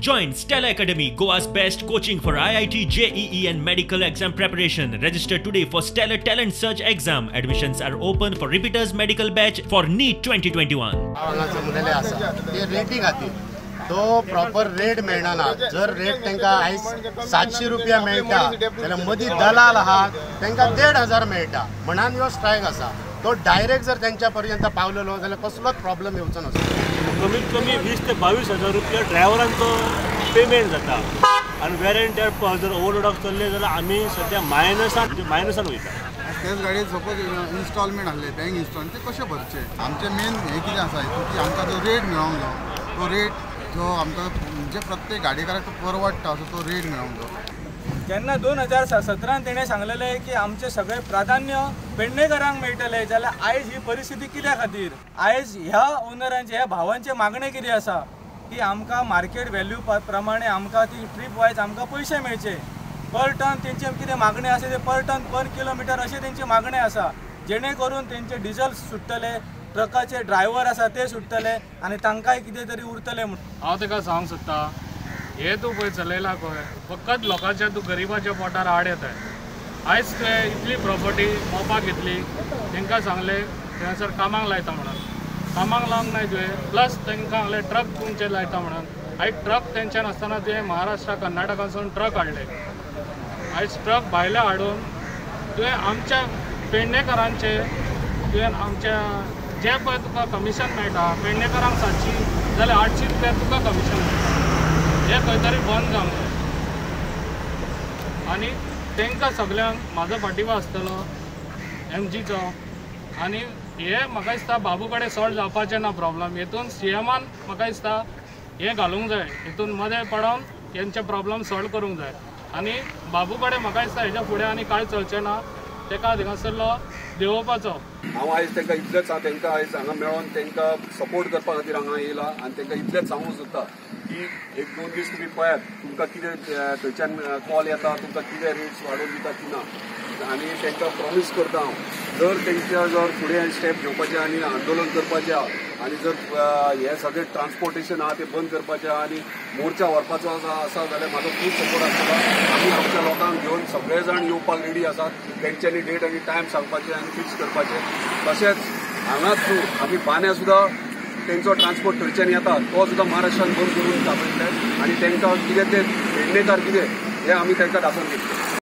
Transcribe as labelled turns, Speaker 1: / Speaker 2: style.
Speaker 1: Join Stella Academy, Goa's best coaching for IIT, JEE and medical exam preparation. Register today for Stellar Talent Search exam. Admissions are open for repeaters medical batch for NEET 2021.
Speaker 2: तो proper rate मेळना. जर rate तांकां आयज 700 रुपया मेळटा जाल्यार मदीं दलाल आहा तांकां 1,500 मेळटा. म्हणून ह्यो स्ट्रायक आसा. तो डायरेक्ट जर त्यांच्या पर्यंत पावलेलो जाल्यार कसलोच प्रॉब्लेम येवचो नासलो.
Speaker 3: कमीत कमी 20 ते 22,000 रुपया ड्रायव्हरांचो पेमेंट जाता आणि वेर एंड टेअर जर ओव्हरलोडाक चल्ले जाल्यार आमी सध्या मायनसान वयता.
Speaker 4: तेच गाडयेक सपोज इन्स्टॉलमेंट आहले बँक इन्स्टॉलमेंट ते कशे भरचे. आमचे मेन हे कितें आसा की आमकां जो रेट मेळोंक जाय तो रेट जो आमकां म्हणजे प्रत्येक गाडयेकाराक परवडटा असो तो रेट मेळोंक जाय.
Speaker 5: जेन्ना 2017 तेणें सांगलेलें की आमचे सगळे प्राधान्य पेडणेकरांक मेळटले जाल्यार आयज ही परिस्थिती कित्या खातीर. आयज ह्या ओनरांचे ह्या भावांचे मागणे कितें आसा की आमकां मार्केट व्हॅल्यू प्रमाणे आमकां ती ट्रीप वायज आमकां पयशे मेळचे. पर टन तेंचे कितें मागणे आसा ते पर टन पर किलोमिटर अशे तेंचे मागणे आसा. जेणे करून तेंचे डिझल सुट्टले, ट्रकाचे ड्रायव्हर आसा ते सुट्टले आनी तांकांय कितें तरी उरतले म्हणून
Speaker 6: हांव ताका सांगूंक सोदता. हे तूं पळय चलयला पळय फकत लोकांच्या तूं गरिबाच्या पोटार आड येताय. आयज तुवें इतली प्रॉपर्टी मोपाक घेतली तांकां सांगलें थंयसर कामाक लायता म्हणून. कामाक लावंक नाय तुवें. प्लस तांकां सांगलें ट्रक तुमचे लायता म्हणून. आयज ट्रक तेंच्यान आसतना तुवें महाराष्ट्रा कर्नाटकासून ट्रक हाडले. आयज ट्रक भायले हाडून तुवें आमच्या पेडणेकरांचे तुवें आमच्या जे पळय तुका कमिशन मेळटा पेडणेकरांक 700 जाल्यार 800 रुपया तुका कमिशन मेळटा. हे खंय तरी बंद जावंक जाय. आनी तांकां सगळ्यांक म्हाजो पाठिंबा आसतलो MGचो. आनी हे म्हाका दिसता बाबू कडेन सॉल्व जावपाचें ना प्रॉब्लम. हेतून CMान म्हाका दिसता हें घालूंक जाय. हेतून मदें पडोवन हेंचे प्रॉब्लम सॉल्व करूंक जाय. आनी बाबू कडेन म्हाका दिसता हेच्या फुडें आनी कांय चलचें ना. ताका थिंगासरलो देंवोवपाचो.
Speaker 7: हांव आयज तांकां इतलेंच तांकां आयज हांगा मेळोन तांकां सपोर्ट करपा खातीर हांगा येयला आनी तांकां इतलेंच सांगूंक सोदता की 1-2 दीस तुमी पळयात तुमकां कितें थंयच्यान कॉल येता तुमकां कितें रेट्स वाडोवन दिता की ना. आनी तांकां प्रॉमीस करता हांव जर तेंच्या जर फुडें स्टेप घेवपाचें आनी आंदोलन करपाचें आनी जर हें सगळें ट्रान्सपोर्टेशन आहा तें बंद करपाचें आनी मोर्चा व्हरपाचो आसा जाल्यार म्हाजो खूब सपोर्ट आसतलो. आमी आमच्या लोकांक घेवन सगळे जाण येवपाक रेडी आसात. तेंच्यांनी डेट आनी टायम सांगपाचें आनी फिक्स करपाचें. तशेंच हांगाच न्हू आमी बांद्या सुद्दां तेंचो ट्रान्सपोर्ट थंयच्यान येता तो सुद्दां महाराष्ट्रान बंद करून दाखयतले आनी तांकां कितें ते पेडणेकार कितें हें आमी तांकां दाखोवन दितले.